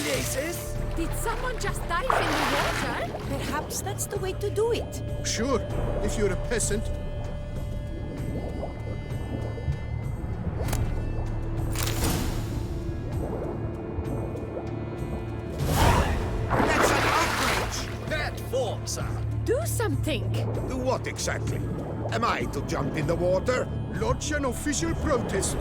Places? Did someone just dive in the water? Perhaps that's the way to do it. Sure, if you're a peasant. That's an outrage! Bad form, sir. Do something! Do what exactly? Am I to jump in the water? Lodge an official protest.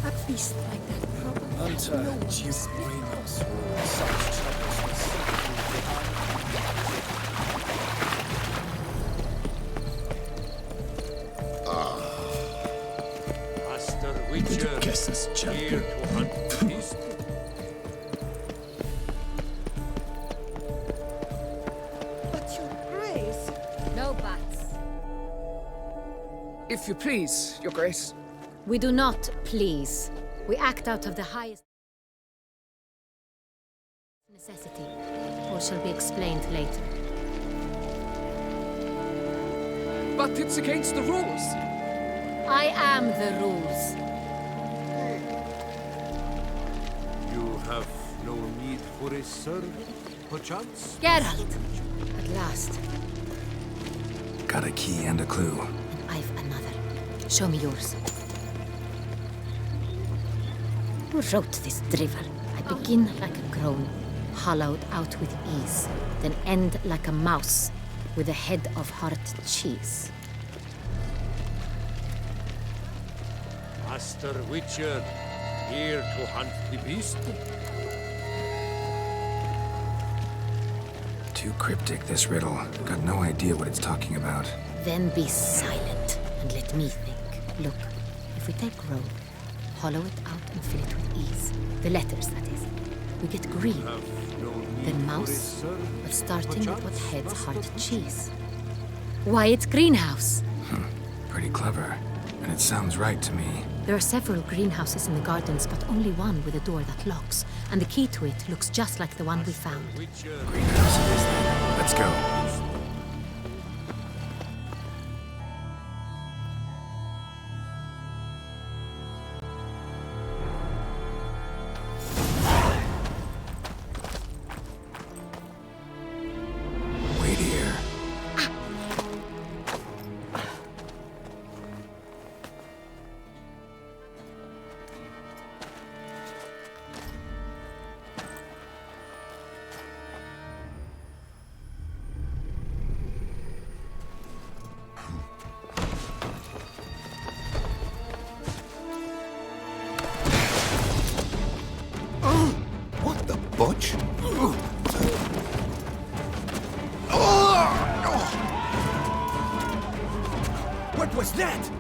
A beast like that probably has Hunter, no Duke spirit. Reynolds ruled such troubles were simply behind. Master Witcher, Guess this here champion. to hunt the beast. But your grace... No buts. If you please, Your Grace. We do not please. We act out of the highest necessity, or shall be explained later. But it's against the rules. I am the rules. You have no need for a servant, perchance? Geralt! At last. Got a key and a clue. And I've another. Show me yours. Who wrote this drivel? I begin like a groan, hollowed out with ease, then end like a mouse with a head of hard cheese. Master Witcher, here to hunt the beast. Too cryptic, this riddle. Got no idea what it's talking about. Then be silent and let me think. Look, if we take row, hollow it out and fill it with ease. The letters, that is. We get green. Have no need Then for a mouse, servant, but starting with what perchance, heads Master hard Witcher? cheese. Why, it's greenhouse. Pretty clever. And it sounds right to me. There are several greenhouses in the gardens, but only one with a door that locks. And the key to it looks just like the one we found. Witcher, Greenhouse it is then. Let's go. Wait here. What the butch? What was that?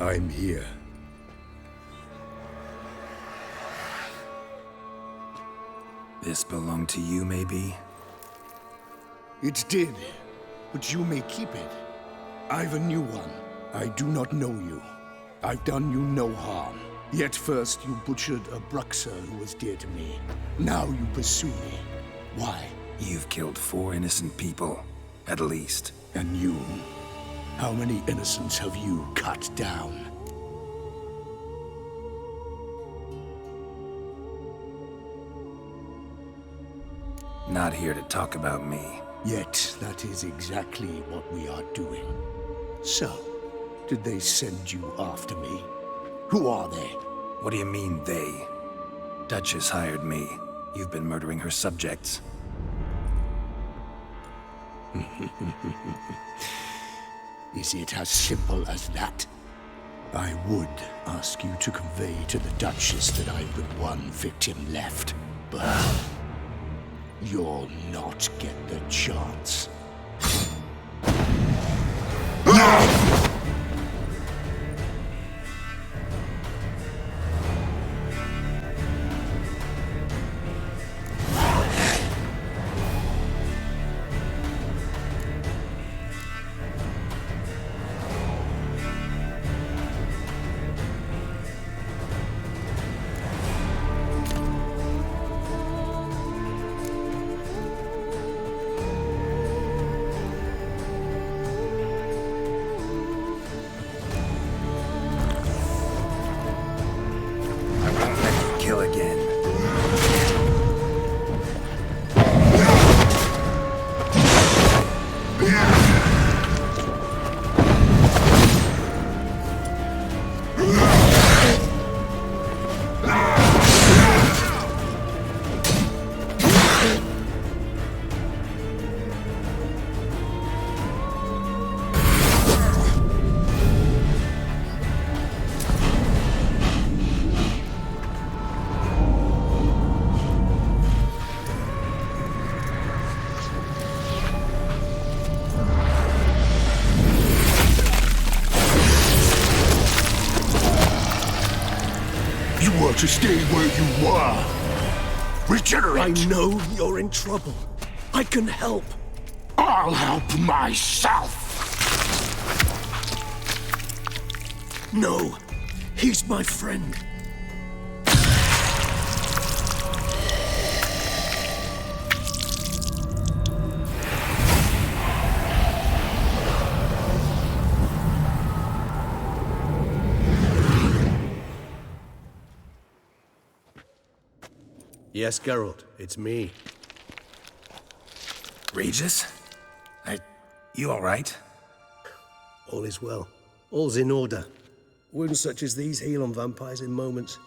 I'm here. This belonged to you, maybe? It did, but you may keep it. I've a new one. I do not know you. I've done you no harm. Yet first you butchered a Bruxer who was dear to me. Now you pursue me. Why? You've killed 4 innocent people, at least. And you? How many innocents have you cut down? Not here to talk about me. Yet that is exactly what we are doing. So, did they send you after me? Who are they? What do you mean, they? Duchess hired me. You've been murdering her subjects. Is it as simple as that? I would ask you to convey to the Duchess that I've but one victim left, but you'll not get the chance. Kill again. You were to stay where you were. Regenerate! I know you're in trouble. I can help. I'll help myself! No, he's my friend. Yes, Geralt, it's me. Regis? You alright? All is well. All's in order. Wounds such as these heal on vampires in moments.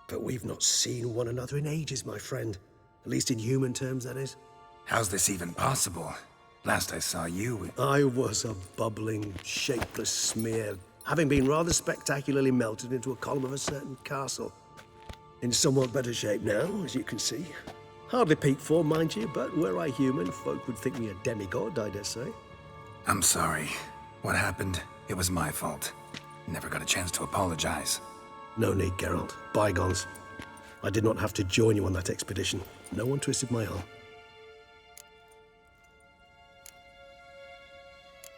But we've not seen one another in ages, my friend. At least in human terms, that is. How's this even possible? Last I saw you... I was a bubbling, shapeless smear, having been rather spectacularly melted into a column of a certain castle. In somewhat better shape now, as you can see. Hardly peak form, mind you, but were I human, folk would think me a demigod, I dare say. I'm sorry. What happened? It was my fault. Never got a chance to apologize. No need, Geralt. Bygones. I did not have to join you on that expedition. No one twisted my arm.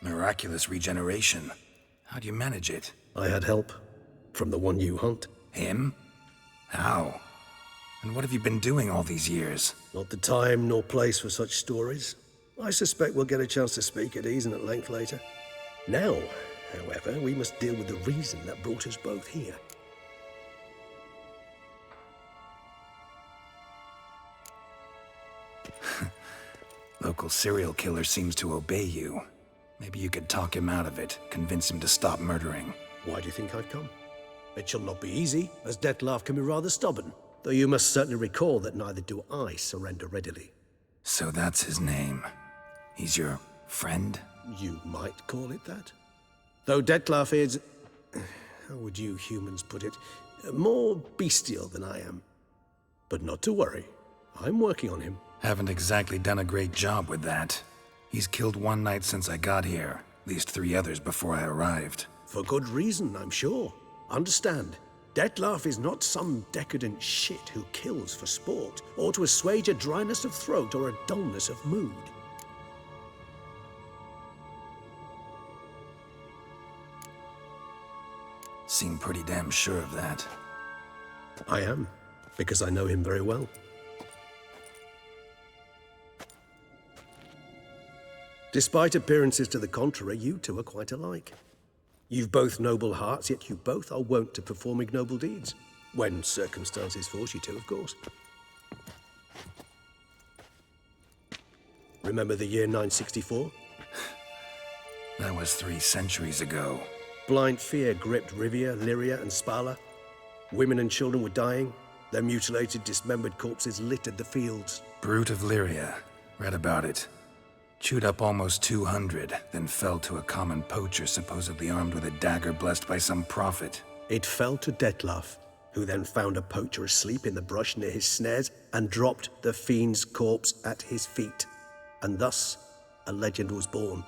Miraculous regeneration. How do you manage it? I had help. From the one you hunt. Him? How? And what have you been doing all these years? Not the time nor place for such stories. I suspect we'll get a chance to speak at ease and at length later. Now, however, we must deal with the reason that brought us both here. Local serial killer seems to obey you. Maybe you could talk him out of it, convince him to stop murdering. Why do you think I've come? It shall not be easy, as Dettlaff can be rather stubborn. Though you must certainly recall that neither do I surrender readily. So that's his name. He's your friend? You might call it that. Though Dettlaff is... how would you humans put it? More bestial than I am. But not to worry. I'm working on him. Haven't exactly done a great job with that. He's killed one knight since I got here. At least 3 others before I arrived. For good reason, I'm sure. Understand, Dettlaff is not some decadent shit who kills for sport, or to assuage a dryness of throat or a dullness of mood. Seem pretty damn sure of that. I am, because I know him very well. Despite appearances to the contrary, you two are quite alike. You've both noble hearts, yet you both are wont to perform ignoble deeds. When circumstances force you to, of course. Remember the year 964? That was 3 centuries ago. Blind fear gripped Rivia, Lyria, and Spala. Women and children were dying. Their mutilated, dismembered corpses littered the fields. Brute of Lyria. Read about it. Chewed up almost 200, then fell to a common poacher supposedly armed with a dagger blessed by some prophet. It fell to Detlef, who then found a poacher asleep in the brush near his snares and dropped the fiend's corpse at his feet. And thus, a legend was born.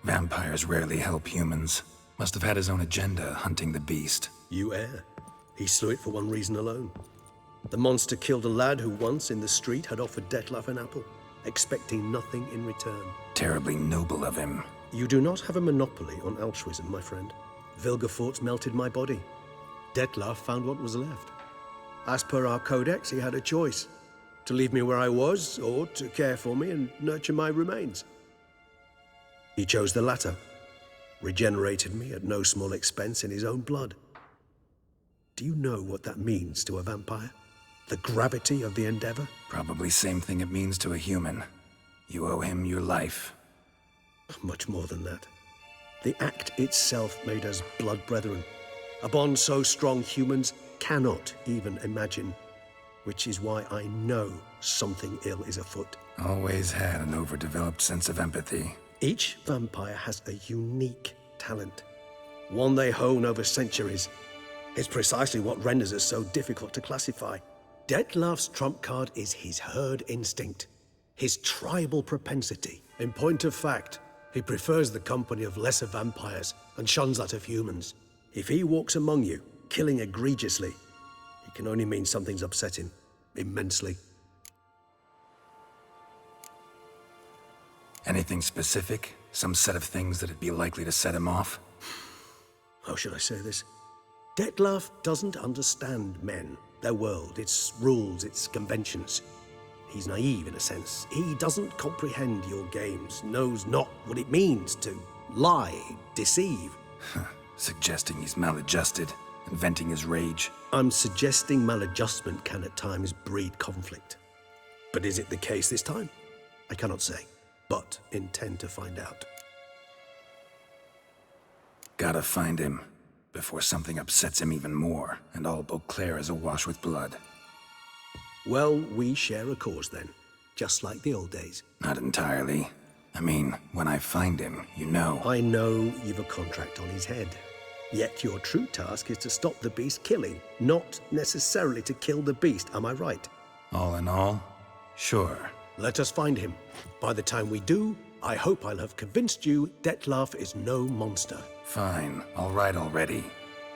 Vampires rarely help humans. Must have had his own agenda, hunting the beast. You err. He slew it for one reason alone. The monster killed a lad who once in the street had offered Detlef an apple, expecting nothing in return. Terribly noble of him. You do not have a monopoly on altruism, my friend. Vilgefortz melted my body. Detlef found what was left. As per our codex, he had a choice: to leave me where I was, or to care for me and nurture my remains. He chose the latter, regenerated me at no small expense in his own blood. Do you know what that means to a vampire? The gravity of the endeavor? Probably same thing it means to a human. You owe him your life. Much more than that. The act itself made us blood brethren. A bond so strong humans cannot even imagine. Which is why I know something ill is afoot. Always had an overdeveloped sense of empathy. Each vampire has a unique talent, one they hone over centuries. It's precisely what renders us so difficult to classify. Detlef's trump card is his herd instinct, his tribal propensity. In point of fact, he prefers the company of lesser vampires and shuns that of humans. If he walks among you, killing egregiously, it can only mean something's upsetting, immensely. Anything specific? Some set of things that'd be likely to set him off? How should I say this? Detlef doesn't understand men, their world, its rules, its conventions. He's naive in a sense. He doesn't comprehend your games, knows not what it means to lie, deceive. Suggesting he's maladjusted, inventing his rage. I'm suggesting maladjustment can at times breed conflict. But is it the case this time? I cannot say, but intend to find out. Gotta find him, before something upsets him even more, and all Beauclair is awash with blood. Well, we share a cause then, just like the old days. Not entirely. I mean, when I find him, you know. I know you've a contract on his head. Yet your true task is to stop the beast killing, not necessarily to kill the beast, am I right? All in all, sure. Let us find him. By the time we do, I hope I'll have convinced you Detlef is no monster. Fine, all right already.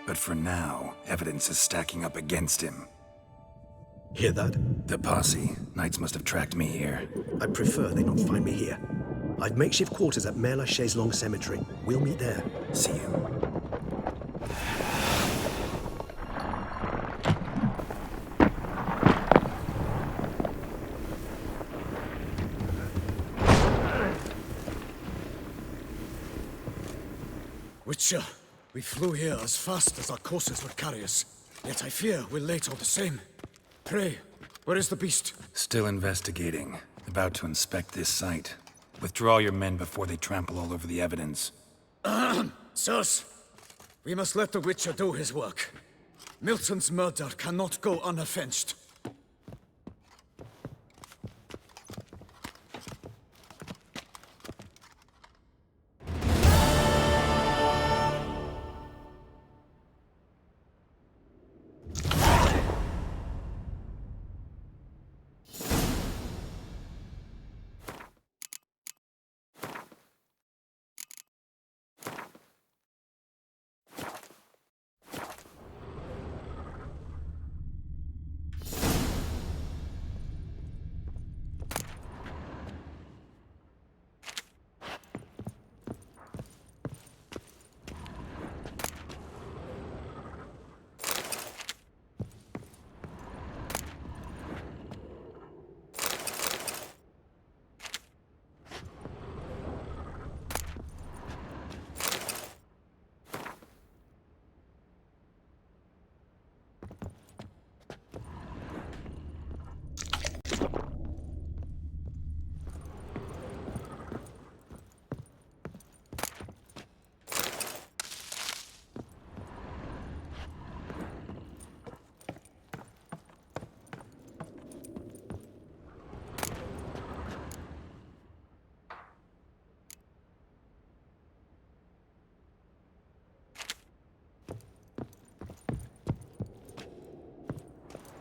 But for now, evidence is stacking up against him. Hear that? The posse. Knights must have tracked me here. I prefer they not find me here. I've makeshift quarters at Mère Lachaise Long Cemetery. We'll meet there. See you. Witcher, we flew here as fast as our courses would carry us. Yet I fear we're late all the same. Pray, where is the beast? Still investigating. About to inspect this site. Withdraw your men before they trample all over the evidence. Sirs, we must let the Witcher do his work. Milton's murder cannot go unavenged.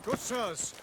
Good sirs,